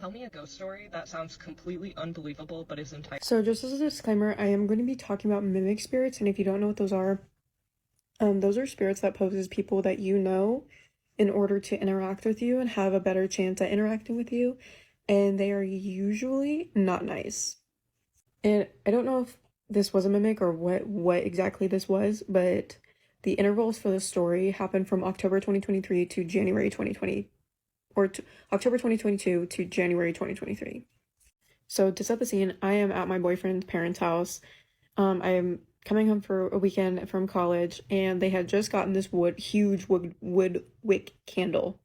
Tell me a ghost story that sounds completely unbelievable but is entirely. So just as a disclaimer, I am going to be talking about mimic spirits, and if you don't know what those are spirits that poses people that you know in order to interact with you and have a better chance at interacting with you, and they are usually not nice. And I don't know if this was a mimic or what exactly this was, but the intervals for the story happened from October 2023 to January 2020, or October 2022 to January 2023. So to set the scene, I am at my boyfriend's parents' house. I am coming home for a weekend from college, and they had just gotten this huge wood wick candle,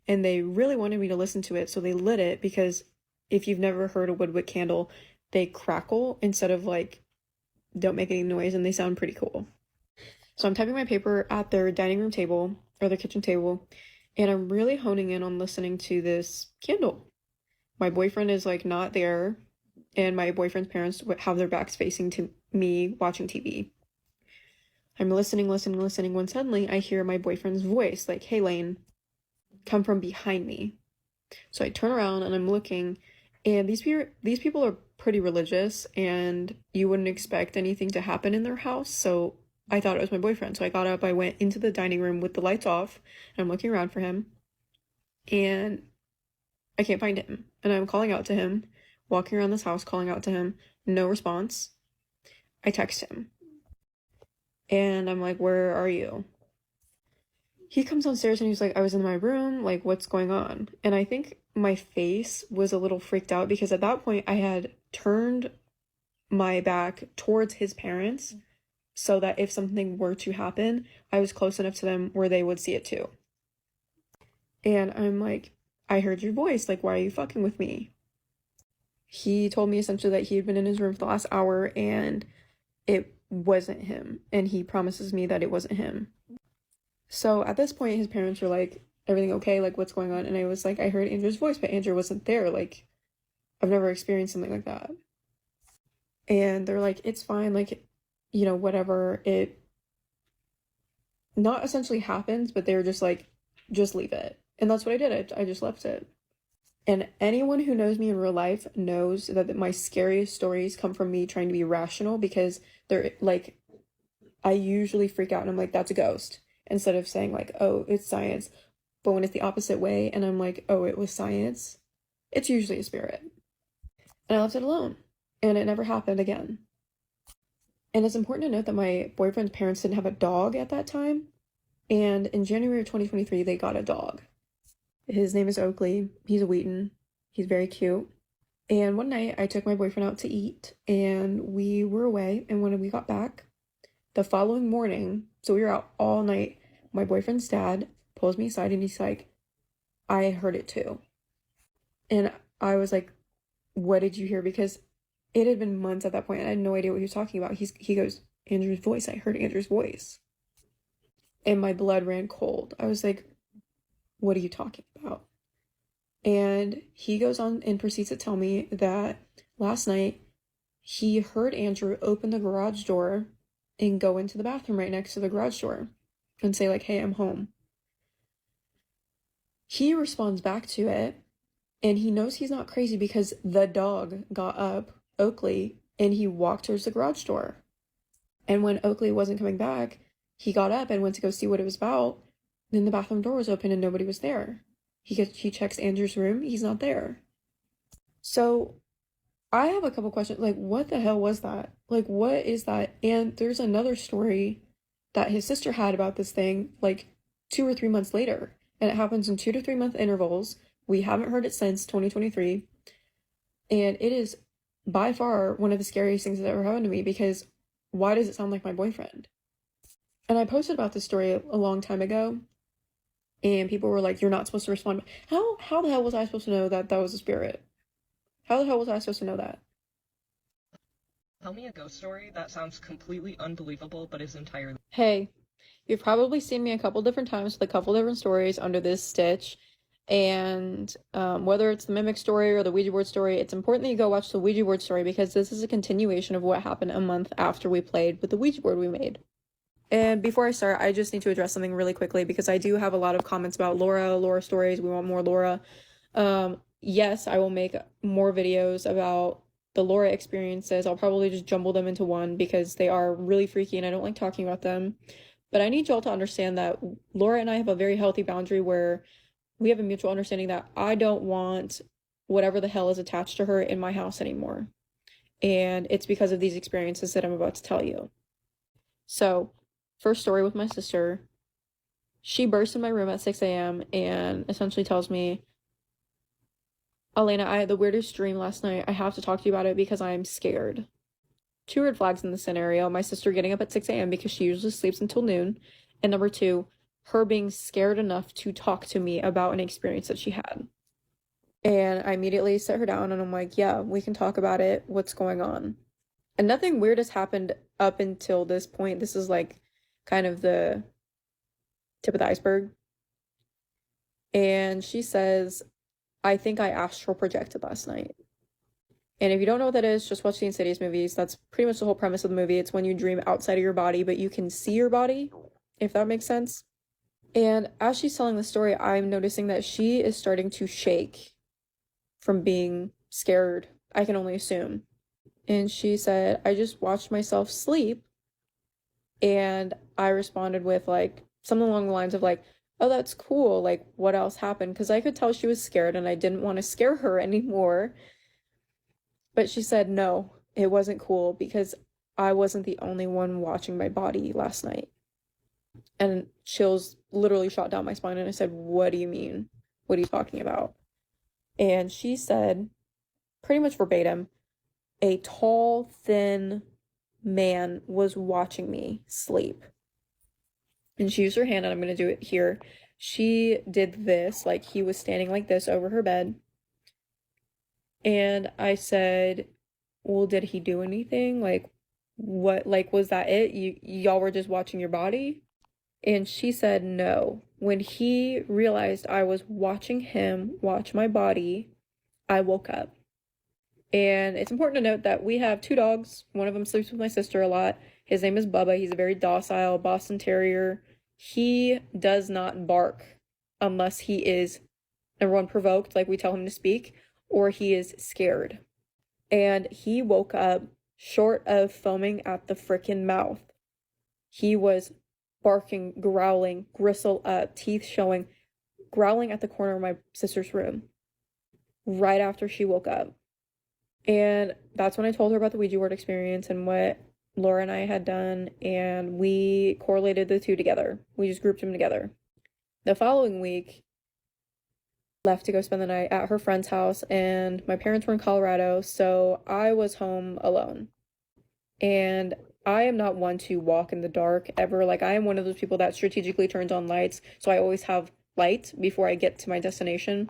and they really wanted me to listen to it, so they lit it because if you've never heard a wood wick candle, they crackle instead of like don't make any noise, and they sound pretty cool. So I'm typing my paper at their dining room table or their kitchen table, and I'm really honing in on listening to this candle. My boyfriend is like not there, and my boyfriend's parents have their backs facing to me watching TV. I'm listening when suddenly I hear my boyfriend's voice, like, "Hey, Lane," come from behind me. So I turn around and I'm looking, and these people are pretty religious, and you wouldn't expect anything to happen in their house. So I thought it was my boyfriend. So I got up, I went into the dining room with the lights off, and I'm looking around for him, and I can't find him. And I'm calling out to him, walking around this house, calling out to him. No response. I text him. And I'm like, "Where are you?" He comes downstairs and he's like, "I was in my room. Like, what's going on?" And I think my face was a little freaked out because at that point I had turned my back towards his parents so that if something were to happen, I was close enough to them where they would see it too. And I'm like, "I heard your voice. Like, why are you fucking with me?" He told me essentially that he had been in his room for the last hour and it wasn't him. And he promises me that it wasn't him. So at this point, his parents were like, "Everything okay? Like, what's going on?" And I was like, "I heard Andrew's voice, but Andrew wasn't there. Like, I've never experienced something like that." And they're like, "It's fine. Like, whatever. It not essentially happens, but they were just like, just leave it." And that's what I did. I just left it. And anyone who knows me in real life knows that my scariest stories come from me trying to be rational because they're like, I usually freak out and I'm like, "That's a ghost," instead of saying like, "Oh, it's science." But when it's the opposite way and I'm like, "Oh, it was science," it's usually a spirit. And I left it alone. And it never happened again. And it's important to note that my boyfriend's parents didn't have a dog at that time. And in January of 2023, they got a dog. His name is Oakley. He's a Wheaton. He's very cute. And one night I took my boyfriend out to eat and we were away. And when we got back the following morning, so we were out all night, my boyfriend's dad pulls me aside and he's like, "I heard it too." And I was like, "What did you hear?" Because it had been months at that point and I had no idea what he was talking about. He goes, "Andrew's voice. I heard Andrew's voice." And my blood ran cold. I was like, "What are you talking about?" And he goes on and proceeds to tell me that last night he heard Andrew open the garage door and go into the bathroom right next to the garage door and say like, "Hey, I'm home." He responds back to it and he knows he's not crazy because the dog got up, Oakley, and he walked towards the garage door. And when Oakley wasn't coming back, he got up and went to go see what it was about. Then the bathroom door was open and nobody was there. He checks Andrew's room, he's not there. So I have a couple questions. Like, what the hell was that? Like, what is that? And there's another story that his sister had about this thing, like 2 or 3 months later. And it happens in 2 to 3 month intervals. We haven't heard it since 2023. And it is by far one of the scariest things that ever happened to me because why does it sound like my boyfriend? And I posted about this story a long time ago. And people were like, "You're not supposed to respond." How the hell was I supposed to know that that was a spirit? How the hell was I supposed to know that? Tell me a ghost story that sounds completely unbelievable but is entirely. Hey, you've probably seen me a couple different times with a couple different stories under this stitch. And whether it's the mimic story or the Ouija board story, it's important that you go watch the Ouija board story because this is a continuation of what happened a month after we played with the Ouija board we made. And before I start, I just need to address something really quickly because I do have a lot of comments about Laura stories. We want more Laura. yes, I will make more videos about the Laura experiences. I'll probably just jumble them into one because they are really freaky and I don't like talking about them. But I need y'all to understand that Laura and I have a very healthy boundary where we have a mutual understanding that I don't want whatever the hell is attached to her in my house anymore. And it's because of these experiences that I'm about to tell you. So, first story with my sister. She bursts in my room at 6 a.m. and essentially tells me, Elena, I had the weirdest dream last night. I have to talk to you about it because I'm scared. Two red flags in the scenario: my sister getting up at 6 a.m. because she usually sleeps until noon. And number two, her being scared enough to talk to me about an experience that she had. And I immediately sit her down and I'm like, yeah, we can talk about it. What's going on? And nothing weird has happened up until this point. This is like kind of the tip of the iceberg. And she says, I think I astral projected last night. And if you don't know what that is, just watch the Insidious movies. That's pretty much the whole premise of the movie. It's when you dream outside of your body, but you can see your body, if that makes sense. And as she's telling the story, I'm noticing that she is starting to shake from being scared, I can only assume. And she said, I just watched myself sleep. And I responded with like something along the lines of like, oh, that's cool. Like, what else happened? Because I could tell she was scared and I didn't want to scare her anymore. But she said, no, it wasn't cool because I wasn't the only one watching my body last night. And chills literally shot down my spine. And I said, what do you mean? What are you talking about? And she said, pretty much verbatim, a tall, thin man was watching me sleep. And she used her hand, and I'm going to do it here. She did this, like he was standing like this over her bed. And I said, well, did he do anything? Like, what, like, was that it? Y'all were just watching your body? And she said no. When he realized I was watching him watch my body, I woke up. And it's important to note that we have two dogs. One of them sleeps with my sister a lot. His name is Bubba. He's a very docile Boston Terrier. He does not bark unless he is, number one, provoked, like we tell him to speak, or he is scared. And he woke up short of foaming at the frickin' mouth. He was barking, growling, gristle up, teeth showing, growling at the corner of my sister's room right after she woke up. And that's when I told her about the Ouija board experience and what Laura and I had done, and we correlated the two together. We just grouped them together. The following week, left to go spend the night at her friend's house, and my parents were in Colorado, so I was home alone. And I am not one to walk in the dark ever. Like, I am one of those people that strategically turns on lights, so I always have light before I get to my destination.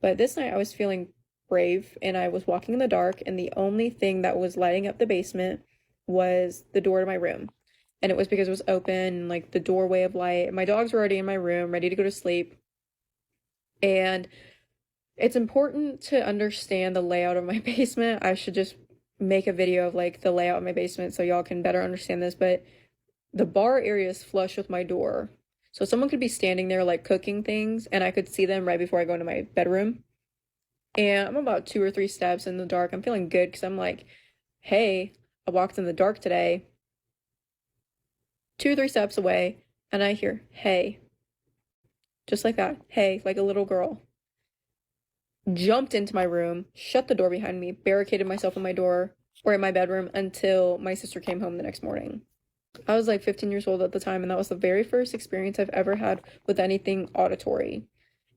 But this night I was feeling brave and I was walking in the dark, and the only thing that was lighting up the basement was the door to my room. And it was because it was open, like the doorway of light. My dogs were already in my room, ready to go to sleep. And it's important to understand the layout of my basement. I should just make a video of like the layout of my basement so y'all can better understand this. But the bar area is flush with my door. So someone could be standing there like cooking things and I could see them right before I go into my bedroom. And I'm about 2 or 3 steps in the dark. I'm feeling good because I'm like, hey, I walked in the dark today. 2 or 3 steps away, and I hear, hey. Just like that. Hey, like a little girl. Jumped into my room, shut the door behind me, barricaded myself in my door or in my bedroom until my sister came home the next morning. I was like 15 years old at the time, and that was the very first experience I've ever had with anything auditory.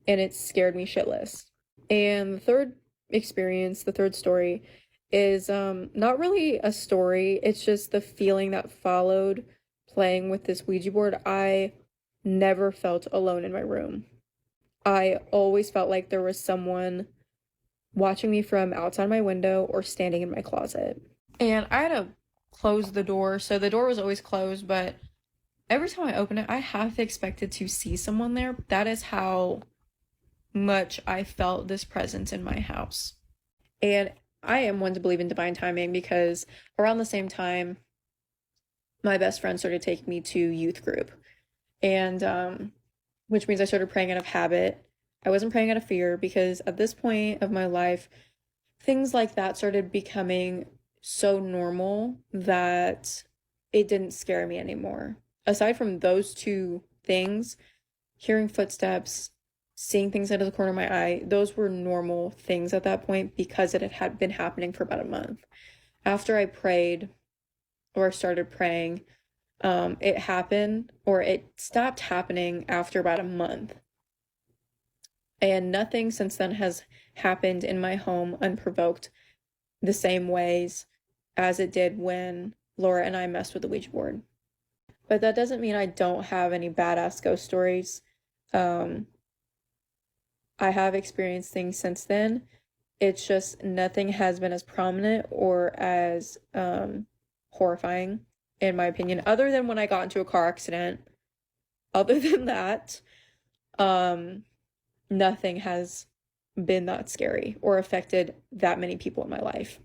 And it scared me shitless. And the third experience, the third story, is not really a story. It's just the feeling that followed playing with this Ouija board. I never felt alone in my room. I always felt like there was someone watching me from outside my window or standing in my closet. And I had to close the door, so the door was always closed, but every time I open it, I half expected to see someone there. That is how much I felt this presence in my house. And I am one to believe in divine timing because around the same time, my best friend started taking me to youth group. And which means I started praying out of habit. I wasn't praying out of fear, because at this point of my life, things like that started becoming so normal that it didn't scare me anymore. Aside from those two things, hearing footsteps, seeing things out of the corner of my eye, those were normal things at that point because it had been happening for about a month. After I prayed or started praying, it happened, or it stopped happening after about a month. And nothing since then has happened in my home unprovoked the same ways as it did when Laura and I messed with the Ouija board. But that doesn't mean I don't have any badass ghost stories. I have experienced things since then. It's just nothing has been as prominent or as horrifying, in my opinion, other than when I got into a car accident. Other than that, nothing has been that scary or affected that many people in my life.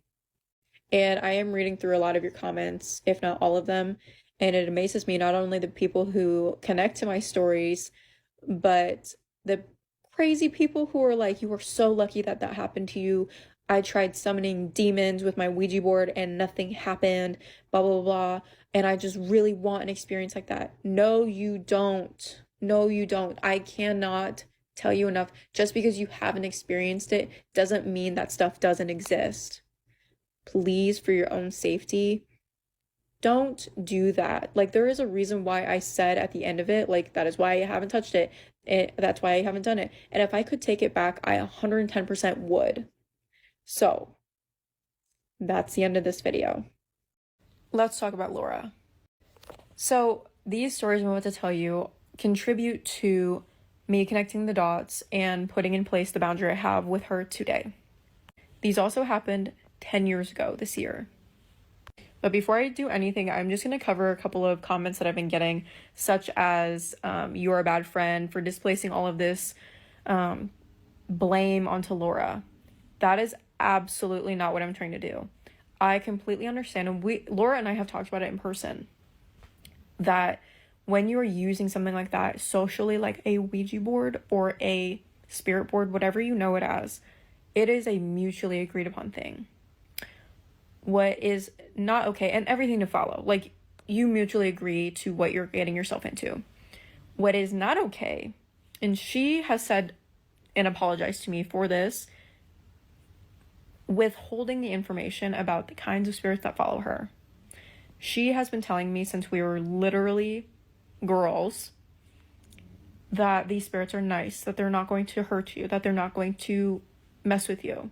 And I am reading through a lot of your comments, if not all of them, and it amazes me, not only the people who connect to my stories, but the crazy people who are like, you are so lucky that that happened to you. I tried summoning demons with my Ouija board and nothing happened, blah, blah, blah. And I just really want an experience like that. No, you don't. No, you don't. I cannot tell you enough. Just because you haven't experienced it doesn't mean that stuff doesn't exist. Please, for your own safety, don't do that. Like, there is a reason why I said at the end of it, like, that is why I haven't touched it. That's why I haven't done it. And if I could take it back, I 110% would. So, that's the end of this video. Let's talk about Laura. So, these stories I'm about to tell you contribute to me connecting the dots and putting in place the boundary I have with her today. These also happened 10 years ago this year. But before I do anything, I'm just going to cover a couple of comments that I've been getting, such as, you're a bad friend for displacing all of this blame onto Laura. That is absolutely not what I'm trying to do. I completely understand, and Laura and I have talked about it in person, that when you are using something like that socially, like a Ouija board or a spirit board, whatever you know it as, it is a mutually agreed upon thing. What is not okay, and everything to follow, like, you mutually agree to what you're getting yourself into. What is not okay, and she has said and apologized to me for this, withholding the information about the kinds of spirits that follow her. She has been telling me since we were literally girls that these spirits are nice, that they're not going to hurt you, that they're not going to mess with you.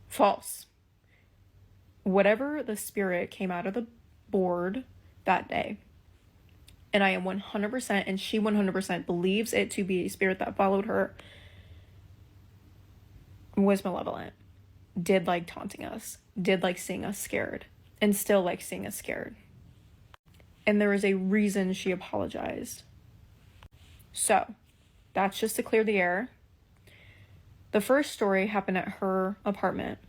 False. Whatever the spirit came out of the board that day, and I am 100%, and she 100% believes it to be a spirit that followed her, was malevolent, did like taunting us, did like seeing us scared, and still like seeing us scared. And there is a reason she apologized. So, that's just to clear the air. The first story happened at her apartment.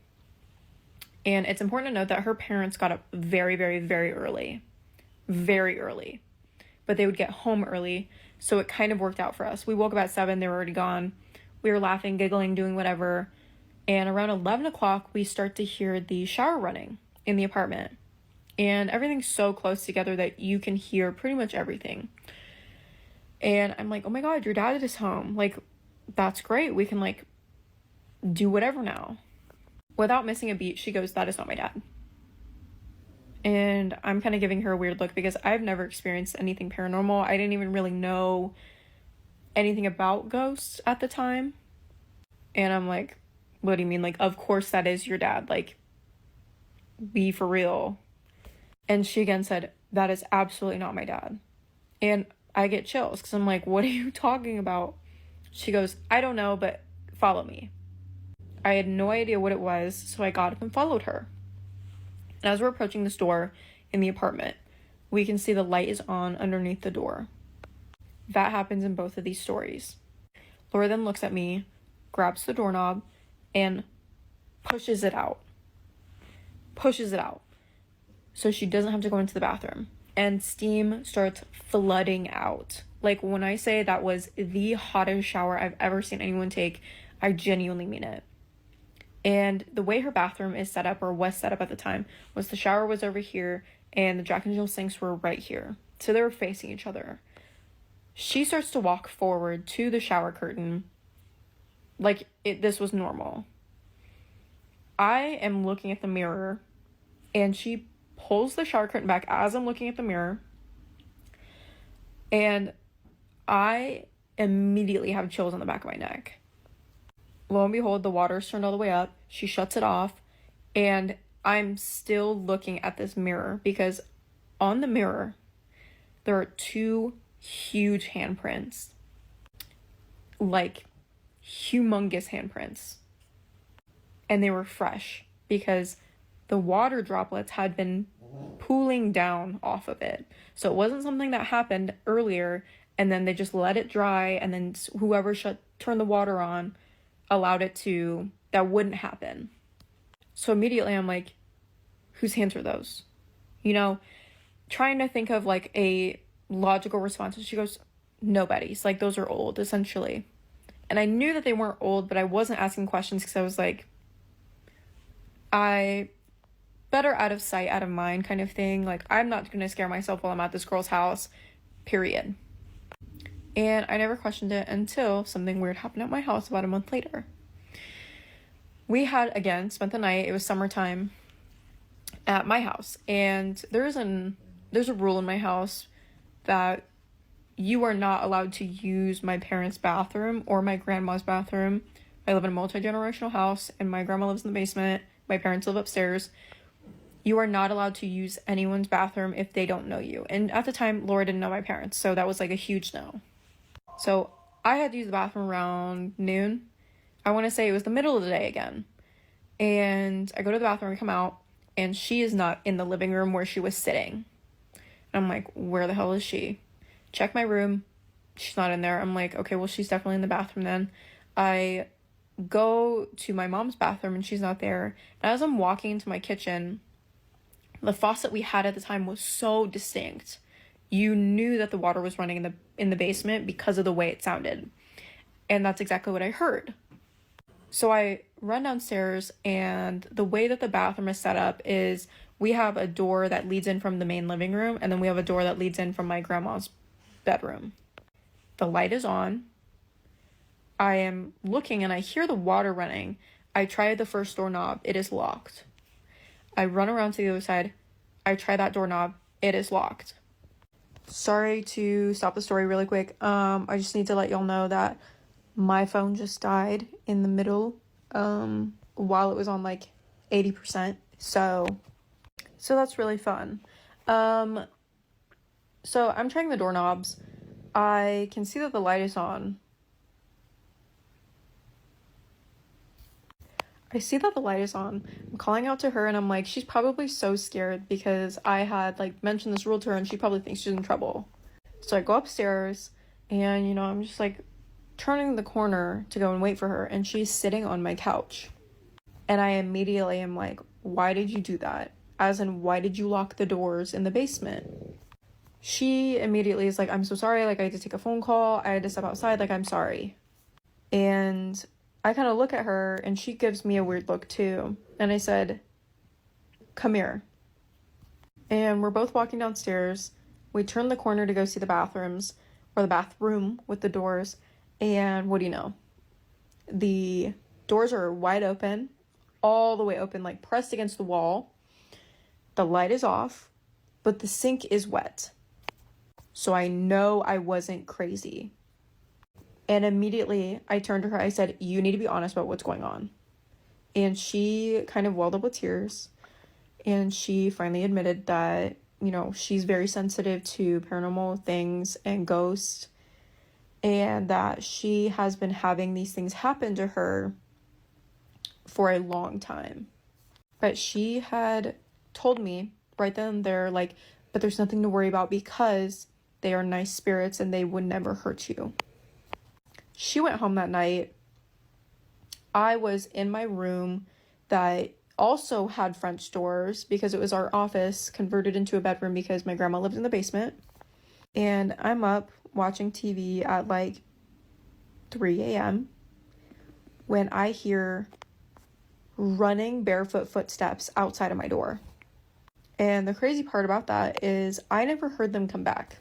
And it's important to note that her parents got up very, very, very early. Very early. But they would get home early, so it kind of worked out for us. We woke up at 7, they were already gone. We were laughing, giggling, doing whatever. And around 11 o'clock, we start to hear the shower running in the apartment. And everything's so close together that you can hear pretty much everything. And I'm like, oh my God, your dad is home. Like, that's great. We can, like, do whatever now. Without missing a beat, she goes, that is not my dad. And I'm kind of giving her a weird look because I've never experienced anything paranormal. I didn't even really know anything about ghosts at the time. And I'm like, what do you mean? Like, of course that is your dad. Like, be for real. And she again said, that is absolutely not my dad. And I get chills because I'm like, what are you talking about? She goes, I don't know, but follow me. I had no idea what it was, so I got up and followed her. And as we're approaching this door in the apartment, we can see the light is on underneath the door. That happens in both of these stories. Laura then looks at me, grabs the doorknob, and pushes it out. Pushes it out. So she doesn't have to go into the bathroom. and steam starts flooding out. Like, when I say that was the hottest shower I've ever seen anyone take, I genuinely mean it. And the way her bathroom is set up, or was set up at the time, was the shower was over here and the Jack and Jill sinks were right here. So they were facing each other. She starts to walk forward to the shower curtain like this was normal. I am looking at the mirror, and she pulls the shower curtain back as I'm looking at the mirror, and I immediately have chills on the back of my neck. Lo and behold, the water's turned all the way up. She shuts it off, and I'm still looking at this mirror because on the mirror, there are 2 huge handprints. Like, humongous handprints. And they were fresh because the water droplets had been pooling down off of it. So it wasn't something that happened earlier and then they just let it dry, and then whoever turned the water on allowed it to, that wouldn't happen. So immediately I'm like, whose hands are those? You know, trying to think of like a logical response. And she goes, nobody's. Like, those are old, essentially. And I knew that they weren't old, but I wasn't asking questions because I was like, better out of sight, out of mind kind of thing. Like, I'm not going to scare myself while I'm at this girl's house, period. And I never questioned it until something weird happened at my house about a month later. We had, again, spent the night. It was summertime at my house. And there's a rule in my house that you are not allowed to use my parents' bathroom or my grandma's bathroom. I live in a multi-generational house, and my grandma lives in the basement. My parents live upstairs. You are not allowed to use anyone's bathroom if they don't know you. And at the time, Laura didn't know my parents, so that was like a huge no. So I had to use the bathroom around noon. I want to say it was the middle of the day again. And I go to the bathroom and come out, and she is not in the living room where she was sitting. And I'm like, where the hell is she? Check my room. She's not in there. I'm like, okay, well, she's definitely in the bathroom then. I go to my mom's bathroom and she's not there. And as I'm walking into my kitchen, the faucet we had at the time was so distinct. You knew that the water was running in the basement because of the way it sounded. And that's exactly what I heard. So I run downstairs, and the way that the bathroom is set up is we have a door that leads in from the main living room, and then we have a door that leads in from my grandma's bedroom. The light is on. I am looking and I hear the water running. I try the first doorknob. It is locked. I run around to the other side. I try that doorknob. It is locked. Sorry to stop the story really quick. I just need to let y'all know that my phone just died in the middle while it was on like 80%. So that's really fun. So I'm trying the doorknobs. I can see that the light is on. I see that the light is on. I'm calling out to her, and I'm like, she's probably so scared because I had like mentioned this rule to her, and she probably thinks she's in trouble. So I go upstairs, and I'm just like turning the corner to go and wait for her, and she's sitting on my couch. And I immediately am like, why did you do that? As in, why did you lock the doors in the basement? She immediately is like, I'm so sorry, like I had to take a phone call, I had to step outside, like I'm sorry. And I kind of look at her, and she gives me a weird look too. And I said, come here. And we're both walking downstairs. We turn the corner to go see the bathrooms, or the bathroom with the doors. And what do you know? The doors are wide open, all the way open, like pressed against the wall. The light is off, but the sink is wet. So I know I wasn't crazy. And immediately I turned to her. I said, you need to be honest about what's going on. And she kind of welled up with tears. And she finally admitted that, she's very sensitive to paranormal things and ghosts. And that she has been having these things happen to her for a long time. But she had told me right then and there, like, but there's nothing to worry about because they are nice spirits and they would never hurt you. She went home that night. I was in my room that also had French doors because it was our office converted into a bedroom because my grandma lived in the basement. And I'm up watching TV at like 3 a.m. when I hear running barefoot footsteps outside of my door. And the crazy part about that is I never heard them come back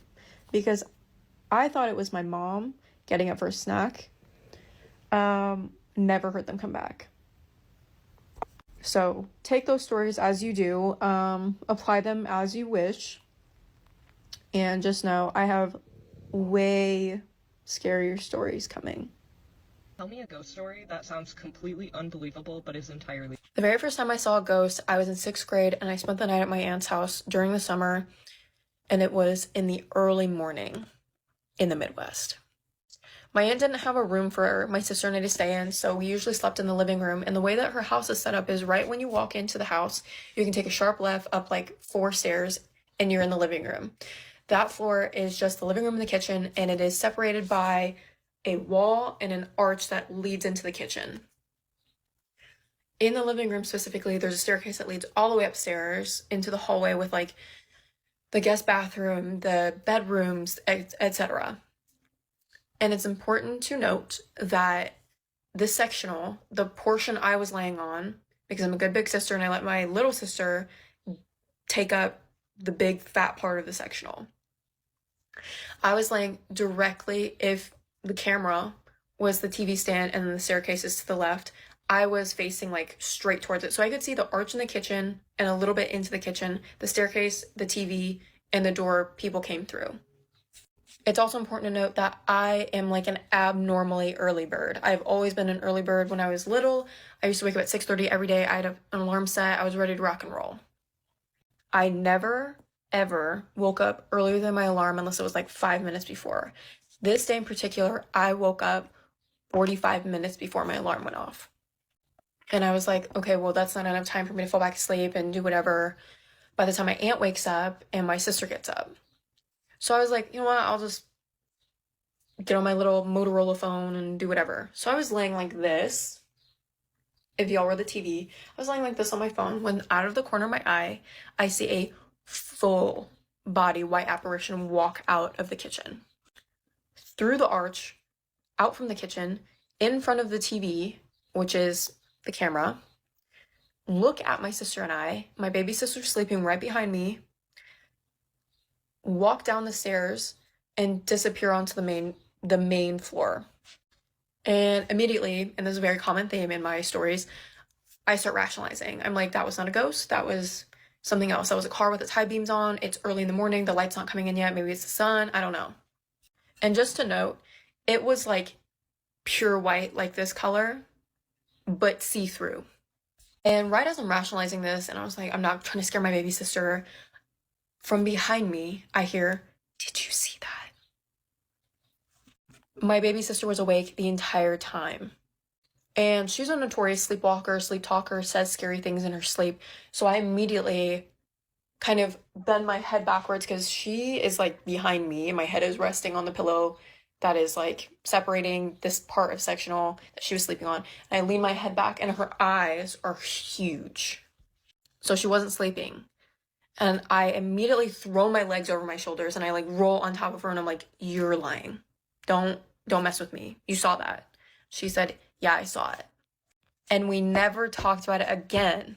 because I thought it was my mom getting up for a snack. Never heard them come back. So take those stories as you do, apply them as you wish, and just know I have way scarier stories coming. Tell me a ghost story that sounds completely unbelievable but is entirely. The very first time I saw a ghost, I was in 6th grade and I spent the night at my aunt's house during the summer, and it was in the early morning in the Midwest. My aunt didn't have a room for my sister and I to stay in, so we usually slept in the living room. And the way that her house is set up is right when you walk into the house, you can take a sharp left up like 4 stairs and you're in the living room. That floor is just the living room and the kitchen, and it is separated by a wall and an arch that leads into the kitchen. In the living room specifically, there's a staircase that leads all the way upstairs into the hallway with like the guest bathroom, the bedrooms, etc. And it's important to note that this sectional, the portion I was laying on, because I'm a good big sister and I let my little sister take up the big fat part of the sectional, I was laying directly, if the camera was the TV stand and then the staircase is to the left, I was facing like straight towards it. So I could see the arch in the kitchen and a little bit into the kitchen, the staircase, the TV, and the door people came through. It's also important to note that I am like an abnormally early bird. I've always been an early bird. When I was little, I used to wake up at 6:30 every day. I had an alarm set. I was ready to rock and roll. I never, ever woke up earlier than my alarm unless it was like 5 minutes before. This day in particular, I woke up 45 minutes before my alarm went off. And I was like, okay, well, that's not enough time for me to fall back asleep and do whatever by the time my aunt wakes up and my sister gets up. So I was like, you know what, I'll just get on my little Motorola phone and do whatever. So I was laying like this. If y'all were the TV, I was laying like this on my phone when out of the corner of my eye, I see a full body white apparition walk out of the kitchen. Through the arch, out from the kitchen, in front of the TV, which is the camera, look at my sister and I, my baby sister sleeping right behind me, walk down the stairs and disappear onto the main floor. And immediately, and this is a very common theme in my stories, I start rationalizing. I'm like, that was not a ghost, that was something else. That was a car with its high beams on, it's early in the morning, the light's not coming in yet, maybe it's the sun, I don't know. And just to note, it was like pure white, like this color, but see-through. And right as I'm rationalizing this, and I was like, I'm not trying to scare my baby sister, from behind me, I hear, "Did you see that?" My baby sister was awake the entire time. And she's a notorious sleepwalker, sleep talker, says scary things in her sleep. So I immediately kind of bend my head backwards because she is like behind me and my head is resting on the pillow that is like separating this part of sectional that she was sleeping on. And I lean my head back and her eyes are huge. So she wasn't sleeping. And I immediately throw my legs over my shoulders and I like roll on top of her and I'm like, "You're lying. Don't mess with me. You saw that." She said, "Yeah, I saw it." And we never talked about it again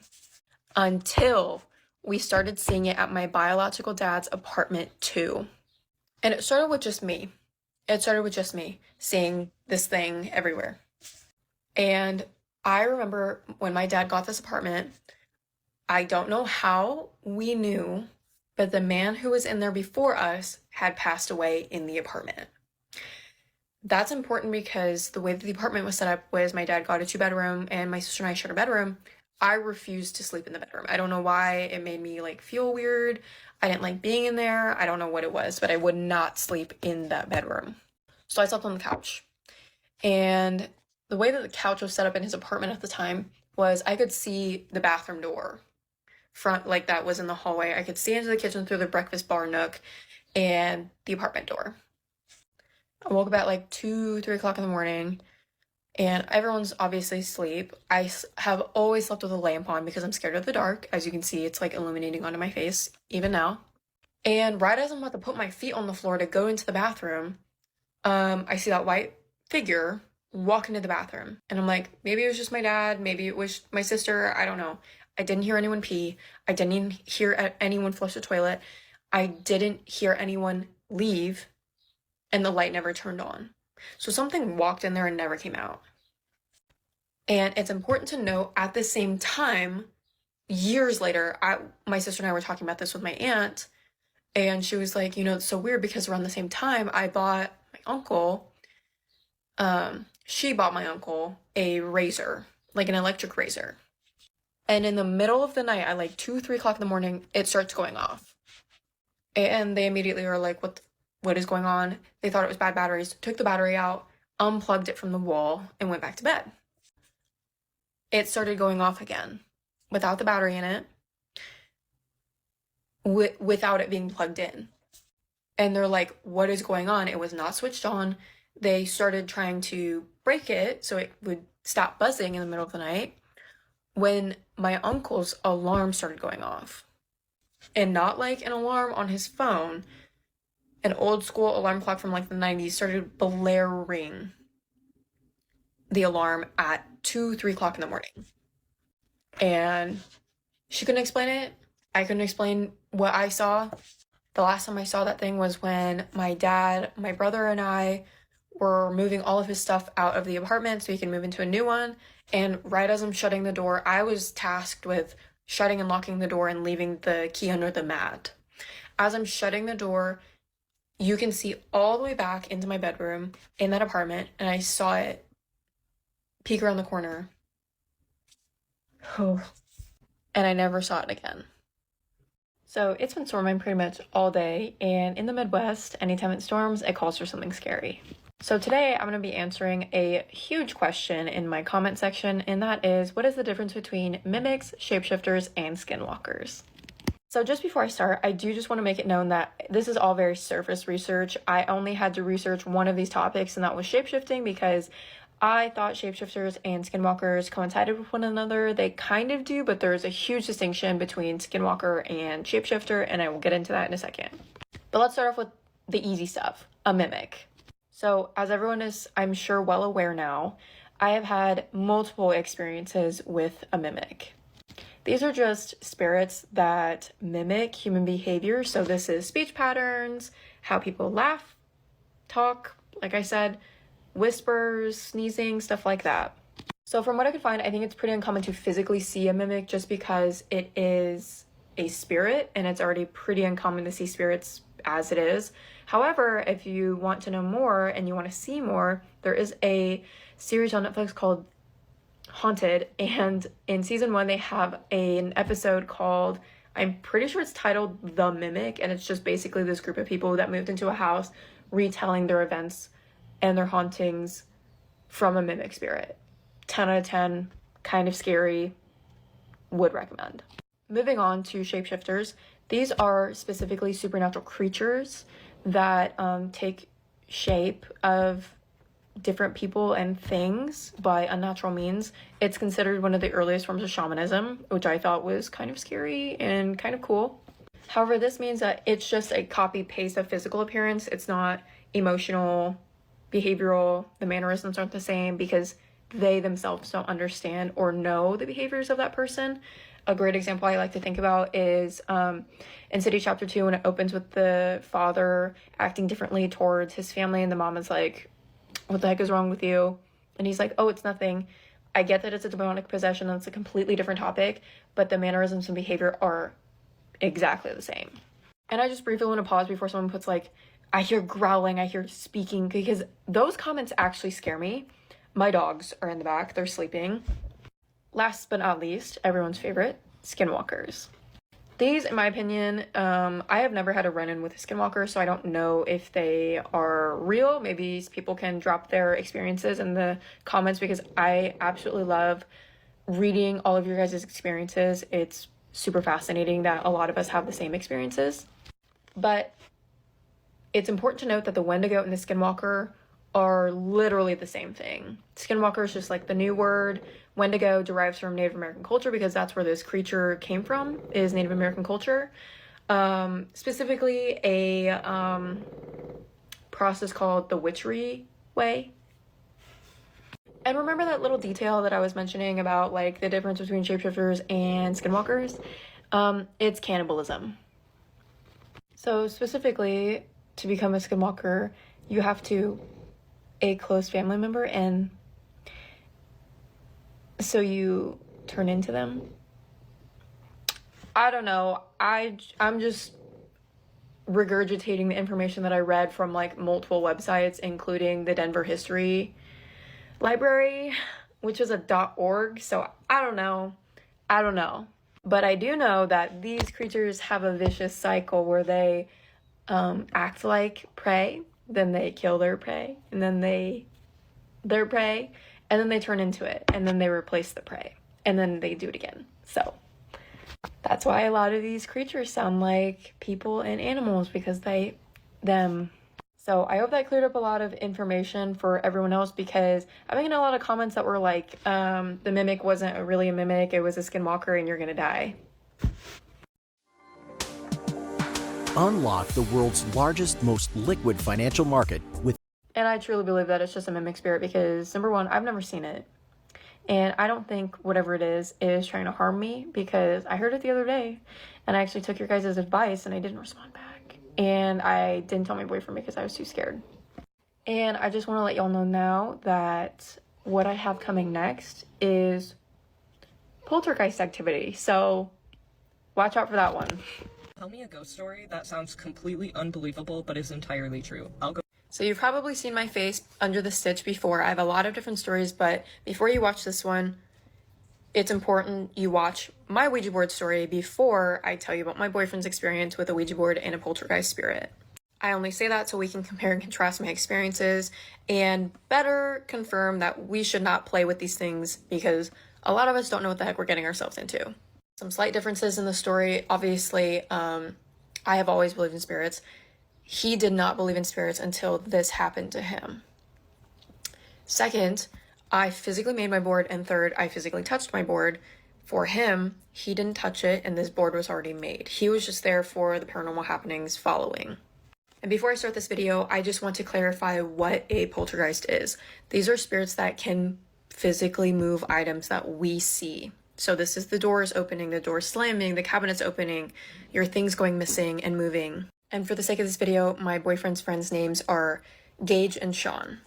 until we started seeing it at my biological dad's apartment too. And it started with just me. Seeing this thing everywhere. And I remember when my dad got this apartment, I don't know how we knew, but the man who was in there before us had passed away in the apartment. That's important because the way that the apartment was set up was my dad got a 2-bedroom and my sister and I shared a bedroom. I refused to sleep in the bedroom. I don't know why. It made me like feel weird. I didn't like being in there. I don't know what it was, but I would not sleep in that bedroom. So I slept on the couch. And the way that the couch was set up in his apartment at the time was I could see the bathroom door front, like that was in the hallway. I could see into the kitchen through the breakfast bar nook and the apartment door. I woke up at like 2, 3 o'clock in the morning and everyone's obviously asleep. I have always slept with a lamp on because I'm scared of the dark. As you can see, it's like illuminating onto my face, even now. And right as I'm about to put my feet on the floor to go into the bathroom, I see that white figure walk into the bathroom. And I'm like, maybe it was just my dad, maybe it was my sister, I don't know. I didn't hear anyone pee. I didn't even hear anyone flush the toilet. I didn't hear anyone leave, and the light never turned on. So something walked in there and never came out. And it's important to note, at the same time, years later, my sister and I were talking about this with my aunt, and she was like, it's so weird because around the same time, I bought my uncle, she bought my uncle a razor, like an electric razor. And in the middle of the night, at like 2, 3 o'clock in the morning, it starts going off. And they immediately were like, what is going on? They thought it was bad batteries, took the battery out, unplugged it from the wall, and went back to bed. It started going off again without the battery in it, without it being plugged in. And they're like, what is going on? It was not switched on. They started trying to break it so it would stop buzzing in the middle of the night, when my uncle's alarm started going off. And not like an alarm on his phone. An old school alarm clock from like the 90s started blaring the alarm at 2, 3 o'clock in the morning. And she couldn't explain it. I couldn't explain what I saw. The last time I saw that thing was when my dad, my brother, and I were moving all of his stuff out of the apartment so he can move into a new one. And right as I'm shutting the door, I was tasked with shutting and locking the door and leaving the key under the mat. As I'm shutting the door, you can see all the way back into my bedroom in that apartment, and I saw it peek around the corner. Oh. And I never saw it again. So it's been storming pretty much all day, and in the Midwest, anytime it storms, it calls for something scary. So today I'm going to be answering a huge question in my comment section, and that is, what is the difference between mimics, shapeshifters, and skinwalkers? So just before I start, I do just want to make it known that this is all very surface research. I only had to research one of these topics, and that was shapeshifting, because I thought shapeshifters and skinwalkers coincided with one another. They kind of do, but there's a huge distinction between skinwalker and shapeshifter, and I will get into that in a second. But let's start off with the easy stuff, a mimic. So as everyone is, I'm sure, well aware now, I have had multiple experiences with a mimic. These are just spirits that mimic human behavior. So this is speech patterns, how people laugh, talk, like I said, whispers, sneezing, stuff like that. So from what I could find, I think it's pretty uncommon to physically see a mimic just because it is a spirit, and it's already pretty uncommon to see spirits as it is. However, if you want to know more and you want to see more, there is a series on Netflix called Haunted, and in season 1 they have an episode called, I'm pretty sure it's titled The Mimic, and it's just basically this group of people that moved into a house retelling their events and their hauntings from a mimic spirit. 10 out of 10, kind of scary, would recommend. Moving on to shapeshifters, these are specifically supernatural creatures that take shape of different people and things by unnatural means. It's considered one of the earliest forms of shamanism, which I thought was kind of scary and kind of cool. However, this means that it's just a copy-paste of physical appearance. It's not emotional, behavioral. The mannerisms aren't the same because they themselves don't understand or know the behaviors of that person. A great example I like to think about is Insidious Chapter 2, when it opens with the father acting differently towards his family, and the mom is like, what the heck is wrong with you? And he's like, oh, it's nothing. I get that it's a demonic possession, and it's a completely different topic, but the mannerisms and behavior are exactly the same. And I just briefly want to pause before someone puts like, I hear growling, I hear speaking, because those comments actually scare me. My dogs are in the back, they're sleeping. Last but not least, everyone's favorite, skinwalkers. These, in my opinion, I have never had a run-in with a skinwalker, so I don't know if they are real. Maybe people can drop their experiences in the comments, because I absolutely love reading all of your guys' experiences. It's super fascinating that a lot of us have the same experiences. But it's important to note that the Wendigo and the skinwalker are literally the same thing. Skinwalker is just like the new word. Wendigo derives from Native American culture because that's where this creature came from, is Native American culture. Specifically a process called the witchery way. And remember that little detail that I was mentioning about like the difference between shapeshifters and skinwalkers? It's cannibalism. So specifically, to become a skinwalker, you have to a close family member, and so you turn into them. I don't know. I'm just regurgitating the information that I read from like multiple websites, including the Denver History Library, which is a .org. So I don't know. But I do know that these creatures have a vicious cycle where they act like prey, then they kill their prey, and then their prey, and then they turn into it, and then they replace the prey, and then they do it again. So that's why a lot of these creatures sound like people and animals, because them. So I hope that cleared up a lot of information for everyone else, because I've been getting a lot of comments that were like, the mimic wasn't really a mimic, it was a skinwalker and you're gonna die. Unlock the world's largest, most liquid financial market with... And I truly believe that it's just a mimic spirit because, number one, I've never seen it. And I don't think whatever it is trying to harm me, because I heard it the other day and I actually took your guys' advice and I didn't respond back. And I didn't tell my boyfriend because I was too scared. And I just want to let y'all know now that what I have coming next is poltergeist activity. So watch out for that one. Tell me a ghost story that sounds completely unbelievable but is entirely true. So you've probably seen my face under the stitch before. I have a lot of different stories, but before you watch this one, it's important you watch my Ouija board story before I tell you about my boyfriend's experience with a Ouija board and a poltergeist spirit. I only say that so we can compare and contrast my experiences and better confirm that we should not play with these things, because a lot of us don't know what the heck we're getting ourselves into. Some slight differences in the story. Obviously, I have always believed in spirits. He did not believe in spirits until this happened to him. Second, I physically made my board, and third, I physically touched my board. For him, he didn't touch it, and this board was already made. He was just there for the paranormal happenings following. And before I start this video, I just want to clarify what a poltergeist is. These are spirits that can physically move items that we see. So this is the doors opening, the doors slamming, the cabinets opening, your things going missing and moving. And for the sake of this video, my boyfriend's friends' names are Gage and Sean.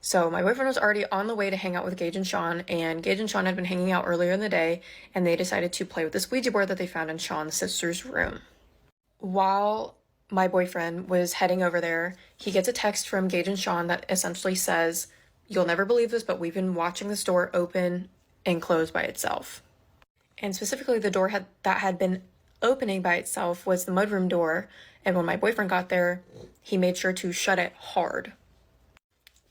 So my boyfriend was already on the way to hang out with Gage and Sean, and Gage and Sean had been hanging out earlier in the day, and they decided to play with this Ouija board that they found in Sean's sister's room. While my boyfriend was heading over there, he gets a text from Gage and Sean that essentially says, "You'll never believe this, but we've been watching this door open and close by itself." And specifically the door that had been opening by itself was the mudroom door, and when my boyfriend got there, he made sure to shut it hard.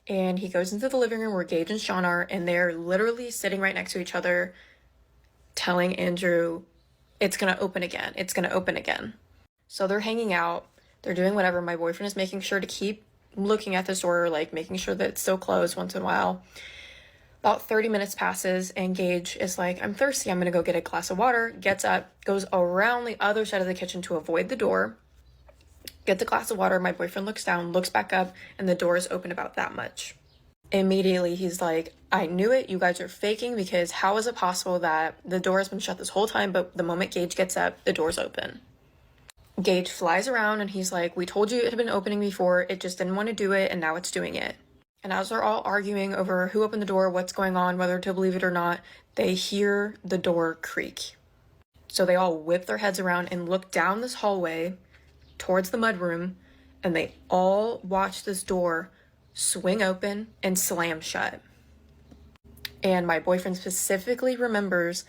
And he goes into the living room where Gage and Sean are, and they're literally sitting right next to each other, telling Andrew, "It's gonna open again, it's gonna open again." So they're hanging out, they're doing whatever. My boyfriend is making sure to keep looking at this door, like making sure that it's still closed once in a while. About 30 minutes passes, and Gage is like, "I'm thirsty, I'm gonna go get a glass of water," gets up, goes around the other side of the kitchen to avoid the door, gets a glass of water. My boyfriend looks down, looks back up, and the door is open about that much. Immediately, he's like, "I knew it, you guys are faking, because how is it possible that the door has been shut this whole time, but the moment Gage gets up, the door's open?" Gage flies around, and he's like, "We told you it had been opening before, it just didn't want to do it, and now it's doing it." And as they're all arguing over who opened the door, what's going on, whether to believe it or not, they hear the door creak. So they all whip their heads around and look down this hallway towards the mudroom, and they all watch this door swing open and slam shut. And my boyfriend specifically remembers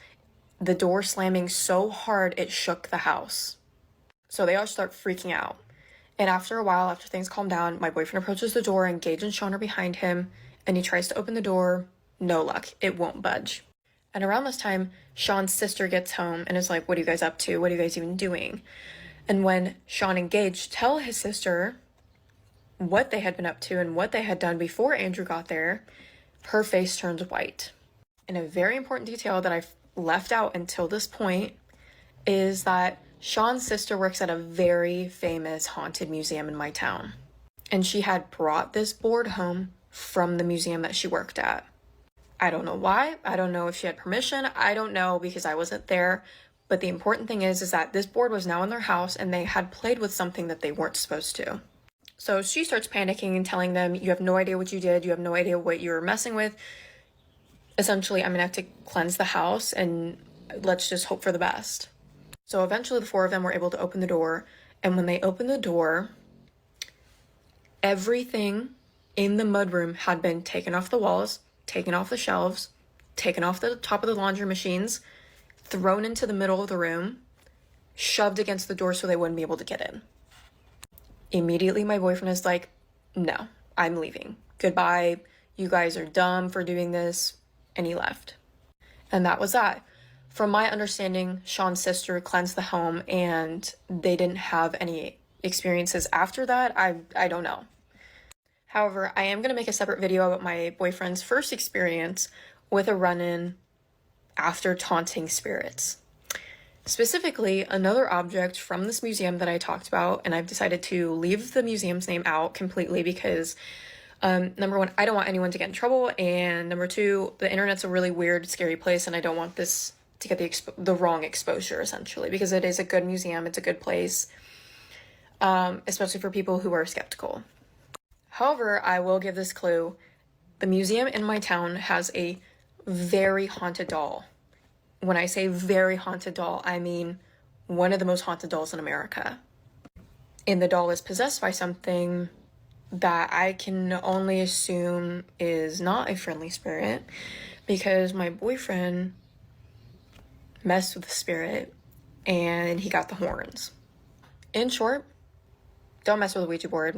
the door slamming so hard it shook the house. So they all start freaking out. And after a while, after things calm down, my boyfriend approaches the door, and Gage and Sean are behind him, and he tries to open the door. No luck. It won't budge. And around this time, Sean's sister gets home and is like, "What are you guys up to? What are you guys even doing?" And when Sean and Gage tell his sister what they had been up to and what they had done before Andrew got there, her face turned white. And a very important detail that I've left out until this point is that Sean's sister works at a very famous haunted museum in my town. And she had brought this board home from the museum that she worked at. I don't know why. I don't know if she had permission. I don't know because I wasn't there. But the important thing is that this board was now in their house and they had played with something that they weren't supposed to. So she starts panicking and telling them, you have no idea what you did. You have no idea what you were messing with. Essentially, I'm gonna have to cleanse the house and let's just hope for the best. So eventually the four of them were able to open the door. And when they opened the door, everything in the mudroom had been taken off the walls, taken off the shelves, taken off the top of the laundry machines, thrown into the middle of the room, shoved against the door so they wouldn't be able to get in. Immediately, my boyfriend is like, no, I'm leaving. Goodbye. You guys are dumb for doing this. And he left. And that was that. From my understanding, Sean's sister cleansed the home and they didn't have any experiences after that. I don't know. However, I am going to make a separate video about my boyfriend's first experience with a run-in after taunting spirits. Specifically, another object from this museum that I talked about, and I've decided to leave the museum's name out completely because number one, I don't want anyone to get in trouble, and number two, the internet's a really weird, scary place, and I don't want this to get the wrong exposure, essentially, because it is a good museum, it's a good place, especially for people who are skeptical. However, I will give this clue. The museum in my town has a very haunted doll. When I say very haunted doll, I mean one of the most haunted dolls in America. And the doll is possessed by something that I can only assume is not a friendly spirit because my boyfriend messed with the spirit and he got the horns. In short, don't mess with a Ouija board.